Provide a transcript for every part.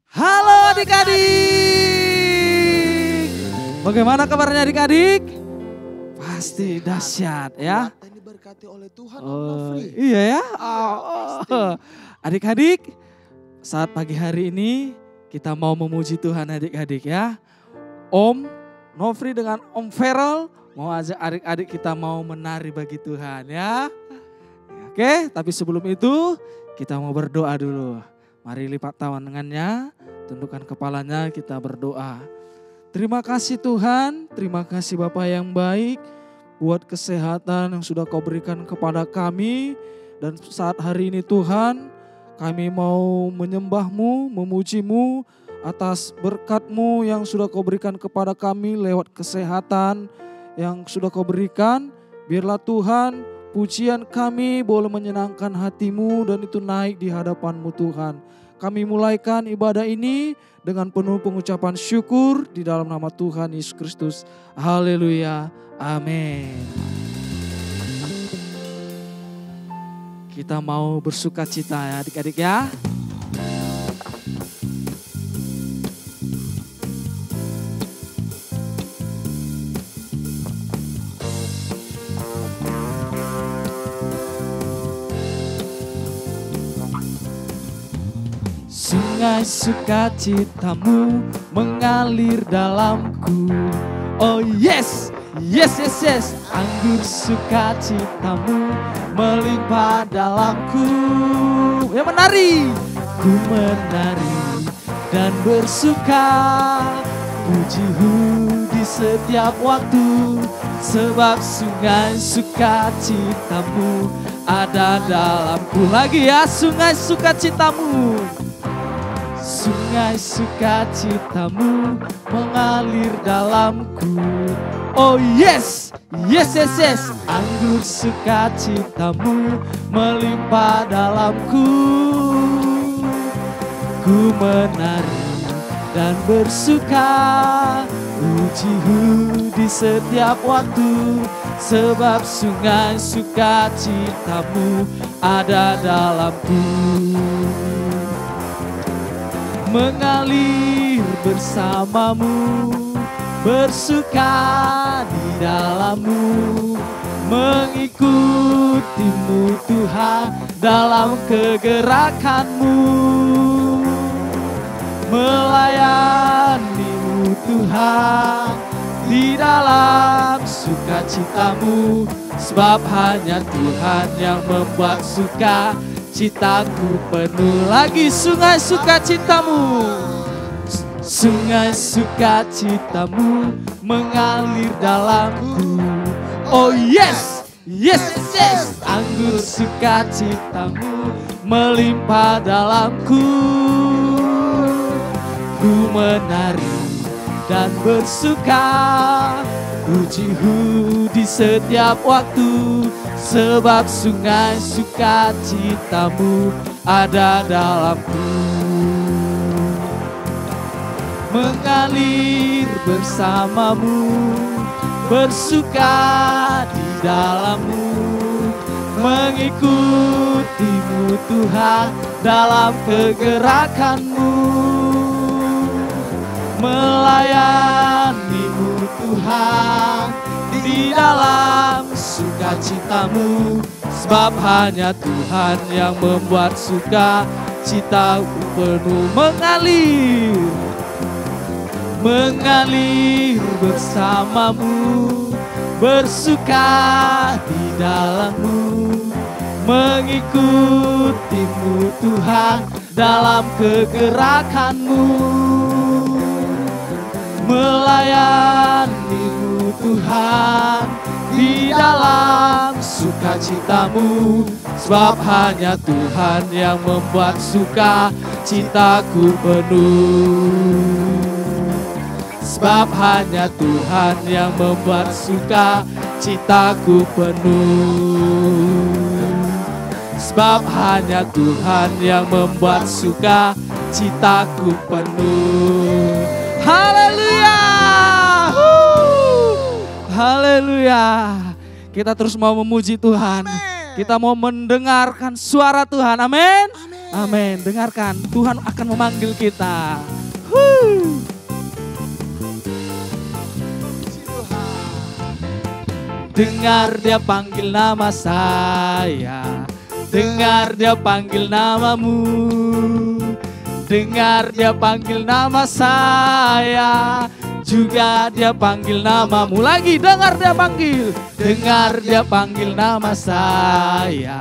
Halo adik-adik. Bagaimana kabarnya adik-adik? Pasti dahsyat ya. Dan diberkati oleh Tuhan. Iya ya. Adik-adik, saat pagi hari ini kita mau memuji Tuhan adik-adik ya. Om Nofri dengan Om Feral mau ajak adik-adik kita mau menari bagi Tuhan ya. Oke, tapi sebelum itu kita mau berdoa dulu. Mari lipat tangannya, tundukkan kepalanya, kita berdoa. Terima kasih Tuhan, terima kasih Bapa yang baik buat kesehatan yang sudah Kau berikan kepada kami. Dan saat hari ini Tuhan, kami mau menyembah-Mu, memuji-Mu atas berkat-Mu yang sudah Kau berikan kepada kami lewat kesehatan yang sudah Kau berikan. Biarlah Tuhan, pujian kami boleh menyenangkan hati-Mu dan itu naik di hadapan-Mu Tuhan. Kami mulaikan ibadah ini dengan penuh pengucapan syukur di dalam nama Tuhan Yesus Kristus. Haleluya. Amin. Kita mau bersuka cita ya adik-adik ya. Sungai sukacitamu mengalir dalamku. Oh yes, yes, yes, yes. Anggur sukacitamu melimpah dalamku. Ya menari. Ku menari dan bersuka. Pujimu di setiap waktu. Sebab sungai sukacitamu ada dalamku. Lagi ya, sungai sukacitamu. Sungai sukacitamu mengalir dalamku. Oh yes, yes, yes, yes. Anggur sukacitamu melimpah dalamku. Ku menari dan bersuka. Pujimu di setiap waktu. Sebab sungai sukacitamu ada dalamku. Mengalir bersamamu, bersuka di dalammu, mengikutimu Tuhan dalam kegerakanmu, melayanimu Tuhan di dalam sukacitamu, sebab hanya Tuhan yang membuat suka citaku penuh. Lagi sungai sukacitamu. Sungai sukacitamu mengalir dalamku. Oh yes, yes, yes, yes. Anggur sukacitamu melimpah dalamku. Ku menari dan bersuka. Pujimu di setiap waktu. Sebab sungai sukacitamu ada dalamku. Mengalir bersamamu, bersuka di dalammu, mengikutimu Tuhan dalam kegerakanmu, melayanimu Tuhan di dalam sukacitamu, sebab hanya Tuhan yang membuat suka citaku penuh. Mengalir bersamamu, bersuka di dalammu, mengikutimu Tuhan dalam kegerakanmu, melayanimu Tuhan di dalam sukacitamu, sebab hanya Tuhan yang membuat suka citaku penuh. Sebab hanya Tuhan yang membuat suka citaku penuh. Sebab hanya Tuhan yang membuat suka citaku penuh. Haleluya. Haleluya. Kita terus mau memuji Tuhan. Kita mau mendengarkan suara Tuhan. Amin. Amin. Dengarkan, Tuhan akan memanggil kita. Dengar dia panggil nama saya, dengar dia panggil namamu, dengar dia panggil nama saya, juga dia panggil namamu. Lagi dengar dia panggil, dengar dia panggil nama saya,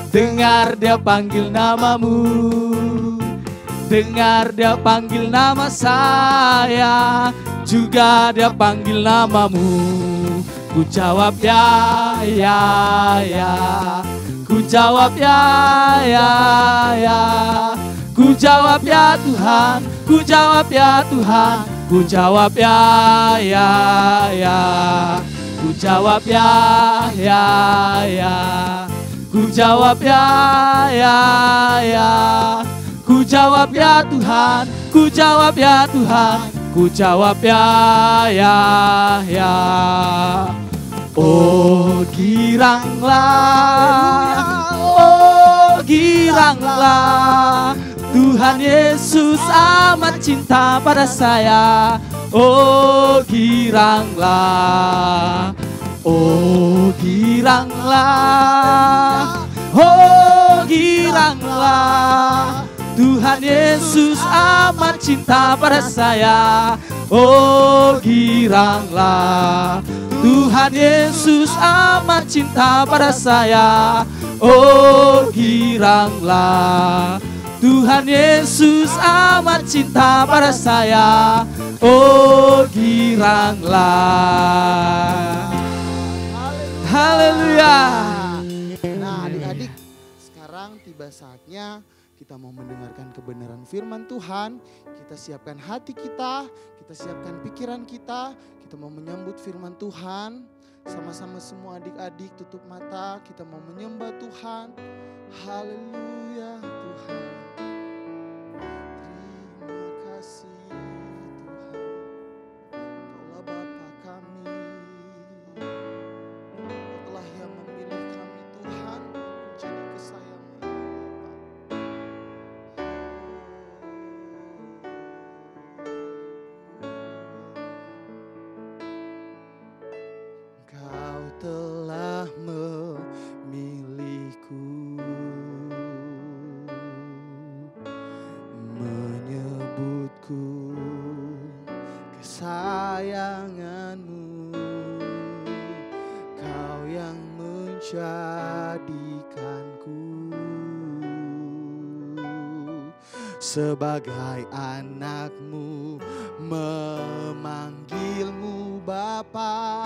dengar dia panggil namamu, dengar dia panggil nama saya, juga dia panggil namamu. Ku jawab ya, ya, ya. Ku jawab ya, ya, ya. Ku jawab ya Tuhan, ku jawab ya Tuhan. Ku jawab ya, ya, ya. Ku jawab ya, ya, ya. Ku jawab ya, ya, ya. Ku jawab ya Tuhan, ku jawab ya Tuhan. Ku jawab ya, ya, ya. Oh giranglah, oh giranglah, Tuhan Yesus amat cinta pada saya. Oh giranglah, oh giranglah, oh giranglah, Tuhan Yesus amat cinta pada saya. Oh giranglah, Tuhan Yesus amat cinta pada saya. Oh giranglah, Tuhan Yesus amat cinta pada saya. Oh giranglah. Haleluya. Nah adik-adik, sekarang tiba saatnya kita mau mendengarkan kebenaran firman Tuhan. Kita siapkan hati kita siapkan pikiran kita mau menyambut firman Tuhan. Sama-sama semua adik-adik tutup mata, kita mau menyembah Tuhan. Haleluya Tuhan. Terima kasih Tuhan, Kaulah Bapa kami. Kau telah yang memilih kami Tuhan menjadi kesayangan Bapa. Kau telah memilihku, menyebutku kesayanganmu. Kau yang menjadikanku sebagai anakmu, memanggilmu Bapa.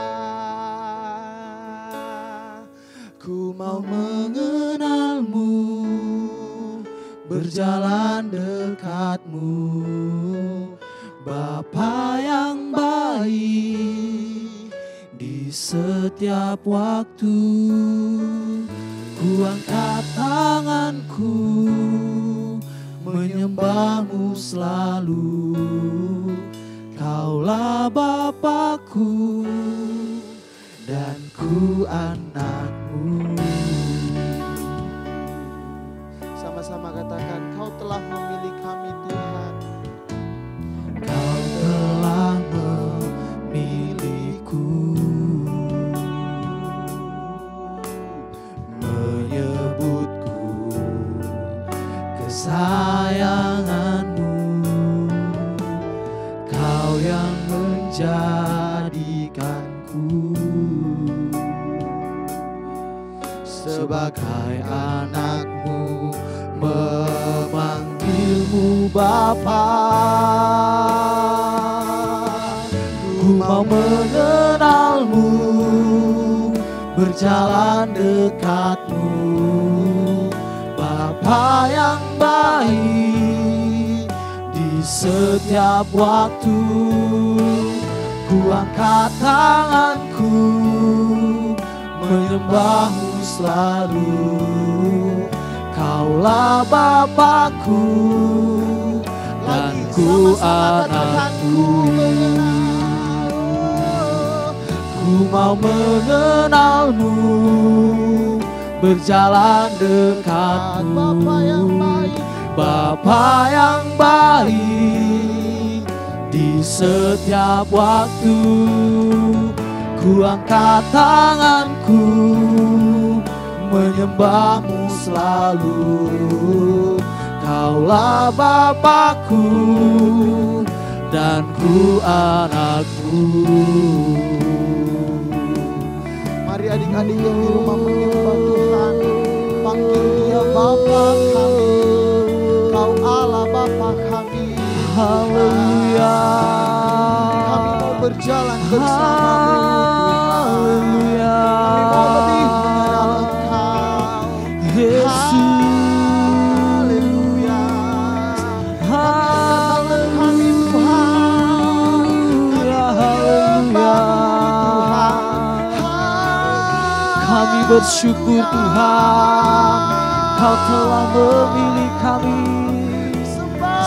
Ku mau mengenalmu, berjalan dekatmu, Bapa yang baik. Di setiap waktu ku angkat tanganku, menyembahmu selalu. Kaulah Bapakku dan ku anakmu. Sama-sama katakan, Kau telah memilih kami Tuhan. Kau telah memilihku, menyebutku kesayanganmu. Kau yang menjadikanku sebagai anakmu, memanggilmu Bapa. Ku mau mengenalmu, berjalan dekatmu, Bapa yang baik. Di setiap waktu ku angkat tanganku, menyembahmu selalu. Kaulah Bapakku dan ku anakku. Ku mau mengenalmu, berjalan dekatmu. Bapa yang baik, Bapa yang baik, di setiap waktu ku angkat tanganku menyembahmu selalu. Kaulah Bapakku dan ku anakmu. mari adik-adik yang di rumah menyembah Tuhan, panggil Dia Bapa kami. Kau Allah Bapa kami. Haleluya. Kami mau berjalan bersama-Mu Tuhan. Haleluya. Kami mau lebih mengenal Engkau. Yesus. Haleluya. Haleluya. Kami Tuhan. Haleluya. Kami bersyukur Tuhan, Kau telah memilih kami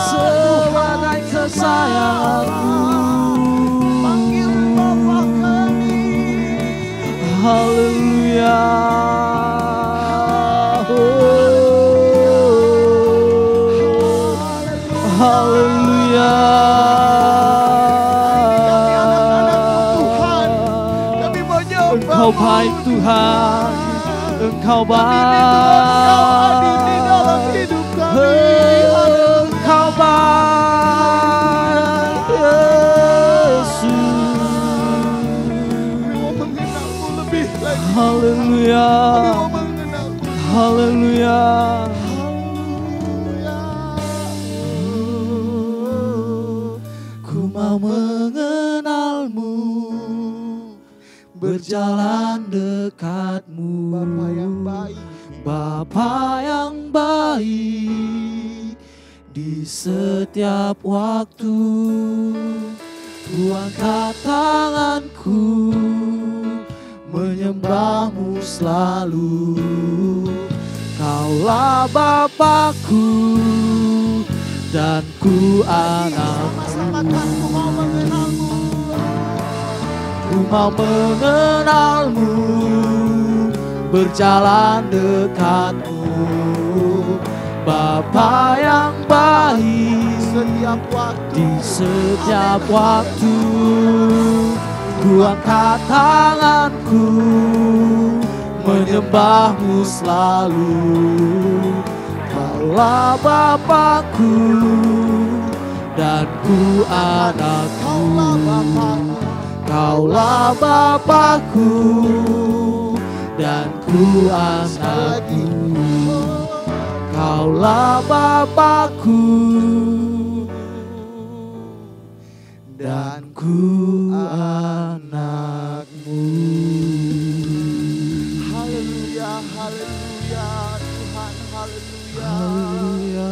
sebagai kesayangan-Mu. Panggil Bapa kami. Haleluya. Haleluya. Engkau baik Tuhan, Engkau baik, Engkau baik Yesus. Haleluya, haleluya. Ku mau mengenalmu, berjalan dekatmu. Bapa yang baik, Bapa yang baik, di setiap waktu ku angkat tanganku menyembahmu selalu. Kaulah Bapakku dan ku sama-sama anakmu. kan ku mau mengenalmu. Ku mau mengenalmu, berjalan dekatmu. Bapa yang baik, Setiap waktu di setiap waktu ku angkat tanganku menyembahmu selalu. Kaulah Bapakku dan ku anakku. Kaulah Bapakku dan ku anakku. Kaulah Bapakku dan ku anakmu. Haleluya, haleluya Tuhan, haleluya. Haleluya,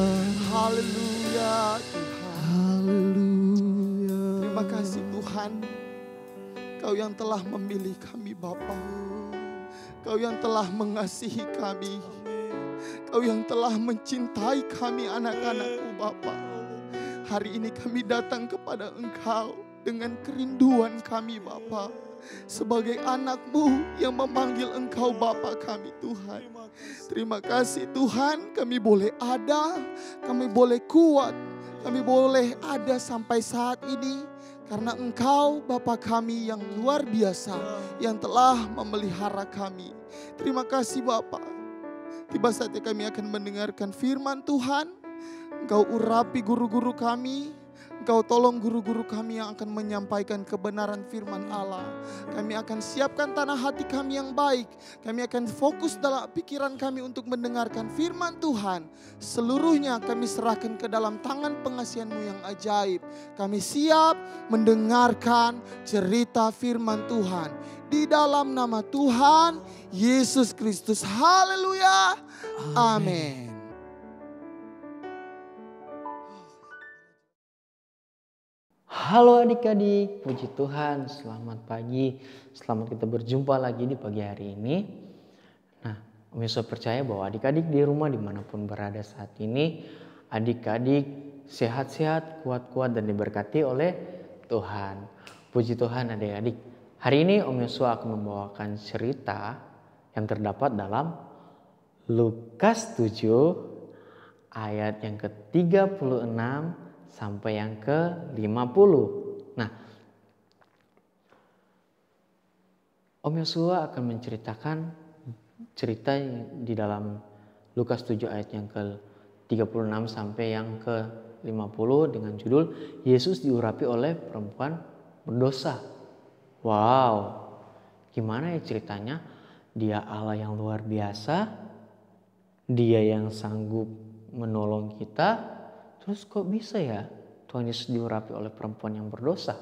Haleluya Tuhan. haleluya. Terima kasih Tuhan. Kau yang telah memilih kami Bapa. Kau yang telah mengasihi kami. Kau yang telah mencintai kami anak-anak-Mu Bapa. Hari ini kami datang kepada Engkau dengan kerinduan kami Bapa. Sebagai anak-Mu yang memanggil Engkau Bapa kami Tuhan. Terima kasih Tuhan, kami boleh ada, kami boleh kuat, kami boleh ada sampai saat ini. Karena Engkau Bapa kami yang luar biasa, yang telah memelihara kami. Terima kasih Bapa. Tiba saatnya kami akan mendengarkan firman Tuhan. Engkau urapi guru-guru kami. Engkau tolong guru-guru kami yang akan menyampaikan kebenaran firman Allah. Kami akan siapkan tanah hati kami yang baik. Kami akan fokus dalam pikiran kami untuk mendengarkan firman Tuhan. Seluruhnya kami serahkan ke dalam tangan pengasihan-Mu yang ajaib. Kami siap mendengarkan cerita firman Tuhan. Di dalam nama Tuhan Yesus Kristus. Haleluya. Amin. Halo adik-adik, puji Tuhan, selamat pagi, selamat kita berjumpa lagi di pagi hari ini. Nah, Om Yusuf percaya bahwa adik-adik di rumah dimanapun berada saat ini, adik-adik sehat-sehat, kuat-kuat dan diberkati oleh Tuhan. Puji Tuhan adik-adik. Hari ini Om Yusuf akan membawakan cerita yang terdapat dalam Lukas 7 ayat yang ke-36 sampai yang ke-50. Nah, Om Yosua akan menceritakan cerita di dalam Lukas 7 ayat yang ke-36 sampai yang ke-50 dengan judul Yesus diurapi oleh perempuan berdosa. Wow, gimana ya ceritanya? Dia Allah yang luar biasa, Dia yang sanggup menolong kita. Terus kok bisa ya Tuhan Yesus diurapi oleh perempuan yang berdosa?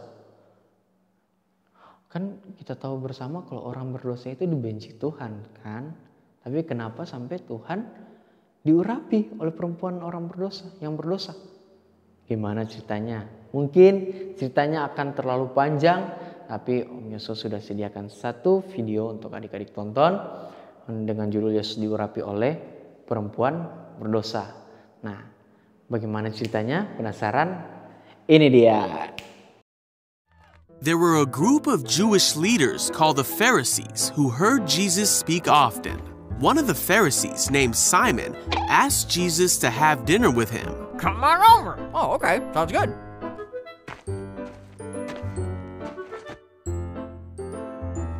Kan kita tahu bersama kalau orang berdosa itu dibenci Tuhan kan. Tapi kenapa sampai Tuhan diurapi oleh perempuan orang berdosa yang berdosa? Gimana ceritanya? Mungkin ceritanya akan terlalu panjang. Tapi Om Yosua sudah sediakan satu video untuk adik-adik tonton. Dengan judul Yesus diurapi oleh perempuan berdosa. Nah, bagaimana ceritanya? Penasaran? Ini dia. There were a group of Jewish leaders called the Pharisees who heard Jesus speak often. One of the Pharisees, named Simon, asked Jesus to have dinner with him. Come on over. Oh, okay. Sounds good.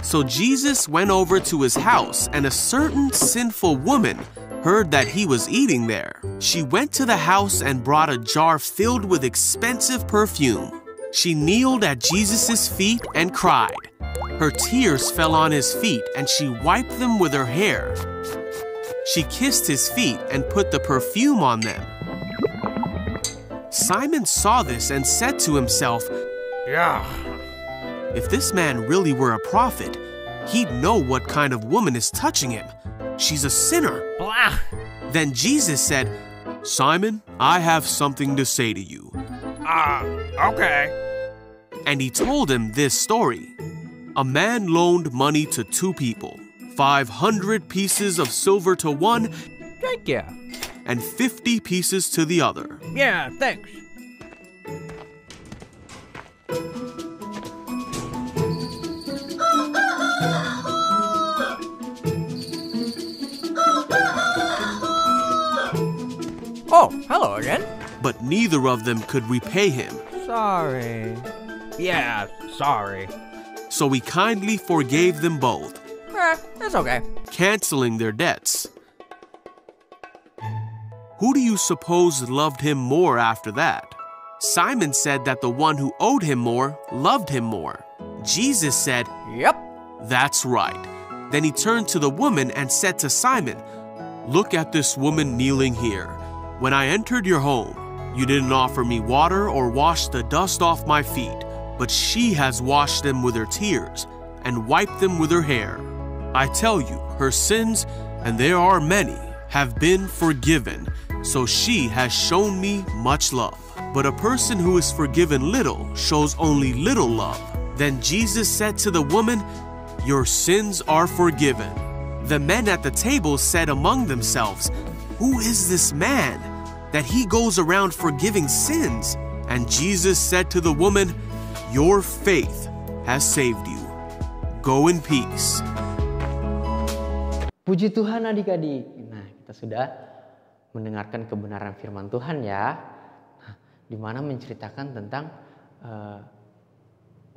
So Jesus went over to his house, and a certain sinful woman heard that he was eating there. She went to the house and brought a jar filled with expensive perfume. She kneeled at Jesus' feet and cried. Her tears fell on his feet, and she wiped them with her hair. She kissed his feet and put the perfume on them. Simon saw this and said to himself, Yeah. "If this man really were a prophet, he'd know what kind of woman is touching him. She's a sinner." Blah. Then Jesus said, "Simon, I have something to say to you." Okay. And he told him this story. A man loaned money to two people, 500 pieces of silver to one Thank you. and 50 pieces to the other. Yeah, thanks. Oh, hello again. But neither of them could repay him. Sorry. Yeah, sorry. So he kindly forgave them both, It's okay. canceling their debts. Who do you suppose loved him more after that? Simon said that the one who owed him more loved him more. Jesus said, Yep. "That's right." Then he turned to the woman and said to Simon, "Look at this woman kneeling here. When I entered your home, you didn't offer me water or wash the dust off my feet, but she has washed them with her tears and wiped them with her hair. I tell you, her sins, and there are many, have been forgiven, so she has shown me much love. But a person who is forgiven little shows only little love." Then Jesus said to the woman, "Your sins are forgiven." The men at the table said among themselves, "Who is this man that he goes around forgiving sins?" And Jesus said to the woman, "Your faith has saved you. Go in peace." Puji Tuhan adik-adik. Nah, kita sudah mendengarkan kebenaran firman Tuhan ya. Nah, di mana menceritakan tentang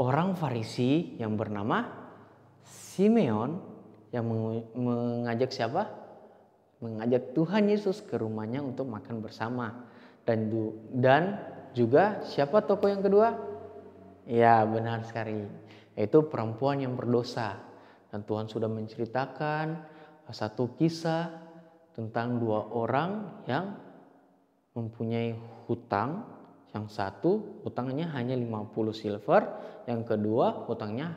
orang Farisi yang bernama Simeon yang mengajak siapa? Mengajak Tuhan Yesus ke rumahnya untuk makan bersama. Dan juga siapa tokoh yang kedua? Ya, benar sekali. Yaitu perempuan yang berdosa. Dan Tuhan sudah menceritakan satu kisah tentang dua orang yang mempunyai hutang. Yang satu hutangnya hanya 50 silver, yang kedua hutangnya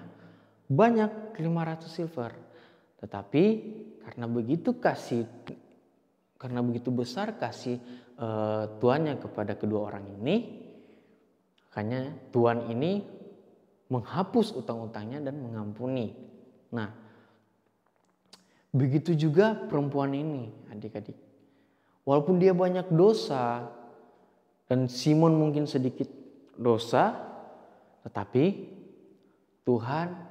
banyak 500 silver. Tetapi karena begitu besar kasih tuannya kepada kedua orang ini, makanya tuan ini menghapus utang-utangnya dan mengampuni. Nah, begitu juga perempuan ini, adik-adik. Walaupun dia banyak dosa dan Simon mungkin sedikit dosa, tetapi Tuhan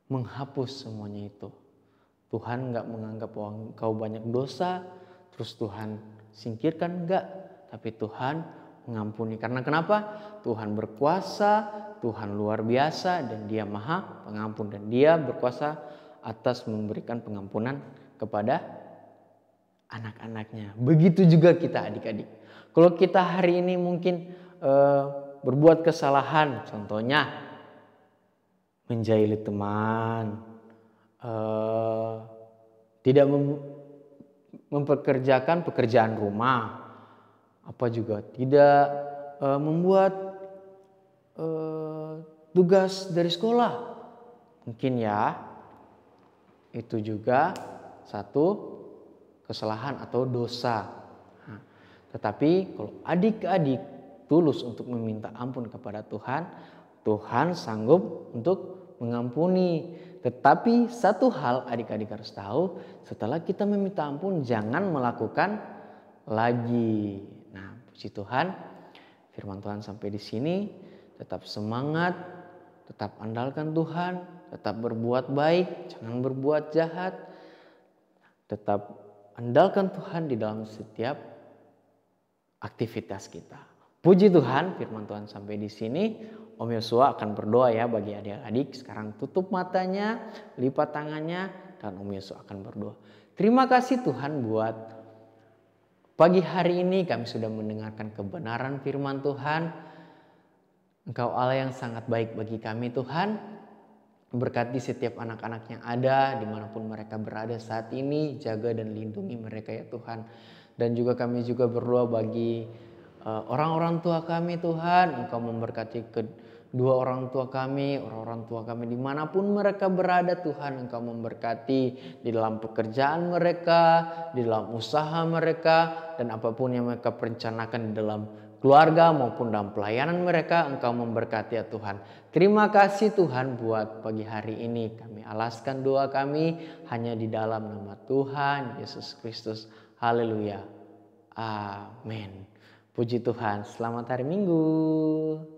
menghapus semuanya itu. Tuhan nggak menganggap bahwa engkau banyak dosa, terus Tuhan singkirkan, enggak. Tapi Tuhan mengampuni. Karena kenapa? Tuhan berkuasa, Tuhan luar biasa, dan Dia Maha Pengampun. Dan Dia berkuasa atas memberikan pengampunan kepada anak-anaknya. Begitu juga kita adik-adik. Kalau kita hari ini mungkin berbuat kesalahan, contohnya menjahili teman, tidak mempekerjakan pekerjaan rumah, apa juga tidak membuat tugas dari sekolah, mungkin ya itu juga satu kesalahan atau dosa. Nah, tetapi kalau adik-adik tulus untuk meminta ampun kepada Tuhan, Tuhan sanggup untuk mengampuni. Tetapi satu hal adik-adik harus tahu, setelah kita meminta ampun jangan melakukan lagi. Nah, puji Tuhan, firman Tuhan sampai di sini. Tetap semangat, tetap andalkan Tuhan, tetap berbuat baik, jangan berbuat jahat. Tetap andalkan Tuhan di dalam setiap aktivitas kita. Puji Tuhan, firman Tuhan sampai di sini. Om Yosua akan berdoa ya bagi adik-adik. Sekarang tutup matanya, lipat tangannya, dan Om Yosua akan berdoa. Terima kasih Tuhan buat pagi hari ini kami sudah mendengarkan kebenaran firman Tuhan. Engkau Allah yang sangat baik bagi kami Tuhan. Berkati setiap anak-anak yang ada dimanapun mereka berada saat ini. Jaga dan lindungi mereka ya Tuhan. Dan juga kami juga berdoa bagi orang-orang tua kami Tuhan. Engkau memberkati kedua orang tua kami, orang-orang tua kami dimanapun mereka berada Tuhan. Engkau memberkati di dalam pekerjaan mereka, di dalam usaha mereka, dan apapun yang mereka perencanakan di dalam keluarga maupun dalam pelayanan mereka. Engkau memberkati ya Tuhan. Terima kasih Tuhan buat pagi hari ini. Kami alaskan doa kami hanya di dalam nama Tuhan Yesus Kristus. Haleluya. Amin. Puji Tuhan. Selamat hari Minggu.